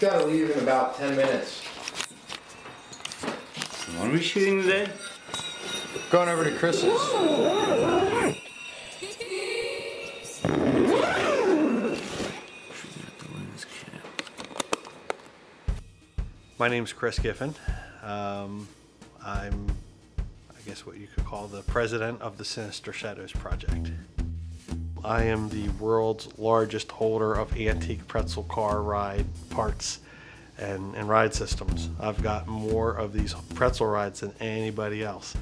Gotta leave in about 10 minutes. What are we shooting today? Going over to Chris's. My name's Chris Giffen. I'm, I guess what you could call the president of the Sinister Shadows Project. I am the world's largest holder of antique pretzel car ride parts and ride systems. I've got more of these pretzel rides than anybody else.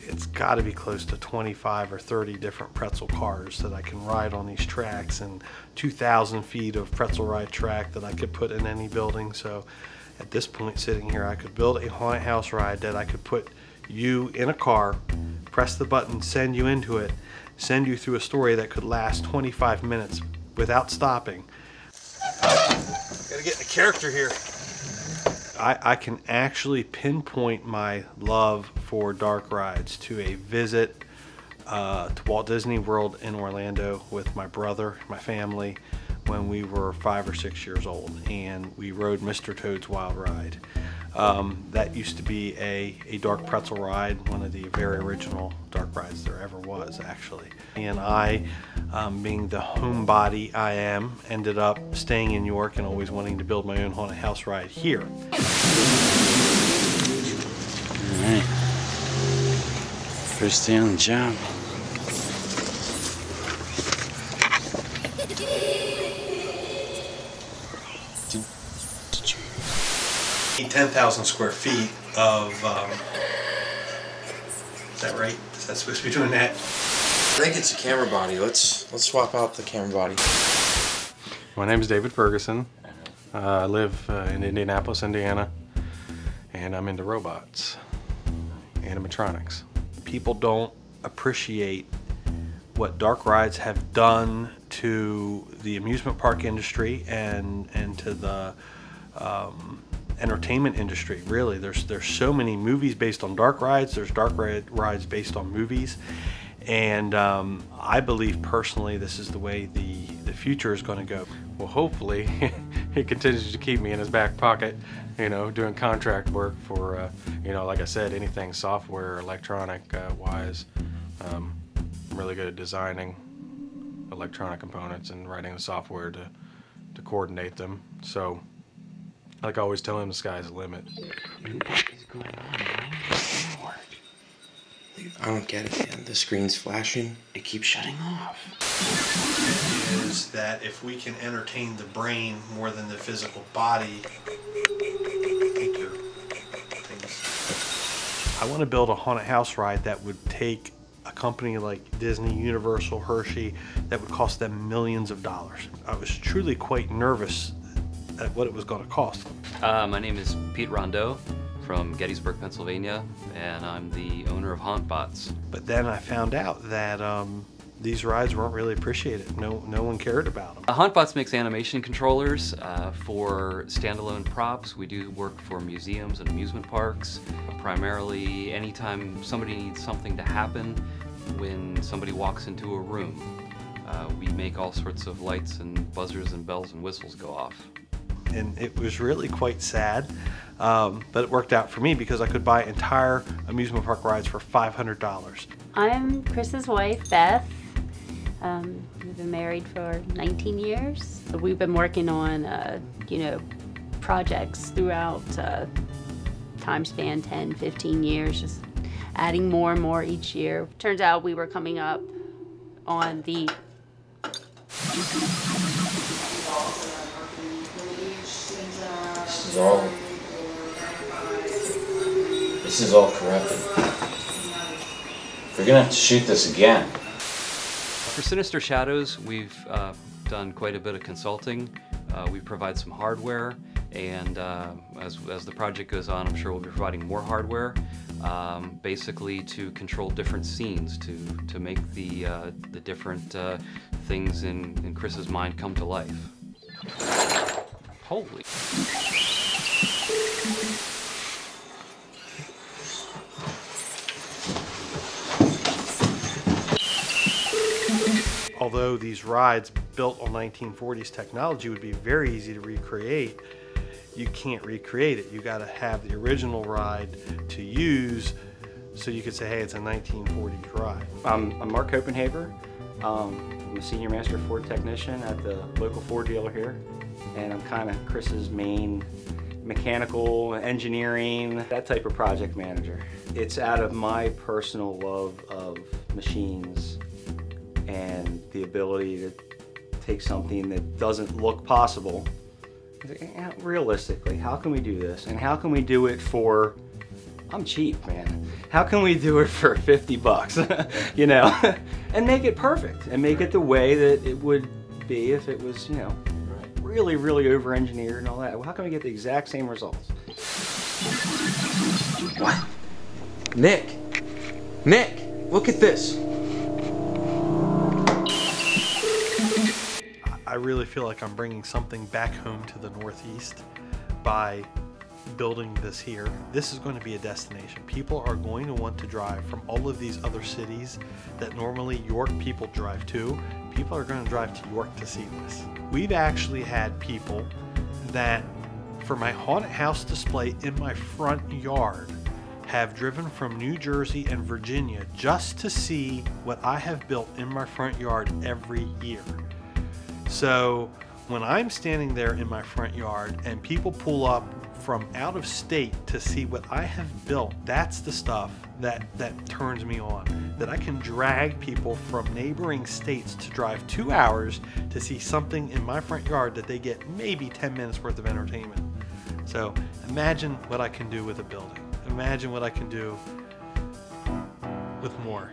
It's got to be close to 25 or 30 different pretzel cars that I can ride on these tracks, and 2,000 feet of pretzel ride track that I could put in any building. So at this point, sitting here, I could build a haunted house ride that I could put you in a car, press the button, send you into it, send you through a story that could last 25 minutes without stopping. Gotta get in the character here. I can actually pinpoint my love for dark rides to a visit to Walt Disney World in Orlando with my brother, my family, when we were 5 or 6 years old, and we rode Mr. Toad's Wild Ride. That used to be a dark pretzel ride, one of the very original dark rides there ever was, actually. And I, being the homebody I am, ended up staying in New York and always wanting to build my own haunted house ride here. All right. First day on the job. Did you 10,000 square feet of, is that right? Is that supposed to be doing that? I think it's a camera body. Let's swap out the camera body. My name is David Ferguson. I live in Indianapolis, Indiana, and I'm into robots, animatronics. People don't appreciate what dark rides have done to the amusement park industry and to the entertainment industry. Really, there's so many movies based on dark rides. There's dark rides based on movies, and I believe personally this is the way the future is going to go. Well, hopefully he continues to keep me in his back pocket, you know, doing contract work for, you know, like I said, anything software, electronic wise. I'm really good at designing electronic components and writing the software to coordinate them. So, like I always tell him, the sky's the limit. What is going on, man? I don't get it, man. The screen's flashing. It keeps shutting off. Is that if we can entertain the brain more than the physical body, I want to build a haunted house ride that would take a company like Disney, Universal, Hershey, that would cost them millions of dollars. I was truly quite nervous at what it was going to cost. My name is Pete Rondeau from Gettysburg, Pennsylvania, and I'm the owner of HauntBots. But then I found out that these rides weren't really appreciated. No one cared about them. HauntBots makes animation controllers for standalone props. We do work for museums and amusement parks. Primarily, anytime somebody needs something to happen when somebody walks into a room, we make all sorts of lights and buzzers and bells and whistles go off. And it was really quite sad, but it worked out for me because I could buy entire amusement park rides for $500. I'm Chris's wife, Beth. We've been married for 19 years. We've been working on, you know, projects throughout time span 10, 15 years, just adding more and more each year. Turns out we were coming up on the This is all corrupted. We're gonna have to shoot this again. For Sinister Shadows, we've done quite a bit of consulting. We provide some hardware, and as the project goes on, I'm sure we'll be providing more hardware, basically to control different scenes, to make the different things in Chris's mind come to life. Holy. Although these rides built on 1940s technology would be very easy to recreate, you can't recreate it. You got to have the original ride to use, so you could say, hey, it's a 1940s ride. I'm Mark Koppenhaver. I'm a senior master Ford technician at the local Ford dealer here, and I'm kind of Chris's main mechanical, engineering, that type of project manager. It's out of my personal love of machines and the ability to take something that doesn't look possible. Realistically, how can we do this? And how can we do it for, I'm cheap, man. How can we do it for 50 bucks, you know? And make it perfect and make it the way that it would be if it was, you know, really, really over-engineered and all that. Well, how can we get the exact same results? What? Nick! Nick! Look at this! I really feel like I'm bringing something back home to the Northeast by building this here. This is going to be a destination. People are going to want to drive from all of these other cities that normally York people drive to. People are going to drive to York to see this. We've actually had people that, for my haunted house display in my front yard, have driven from New Jersey and Virginia just to see what I have built in my front yard every year. So when I'm standing there in my front yard and people pull up from out of state to see what I have built, that's the stuff that turns me on. That I can drag people from neighboring states to drive 2 hours to see something in my front yard that they get maybe 10 minutes worth of entertainment. So imagine what I can do with a building. Imagine what I can do with more.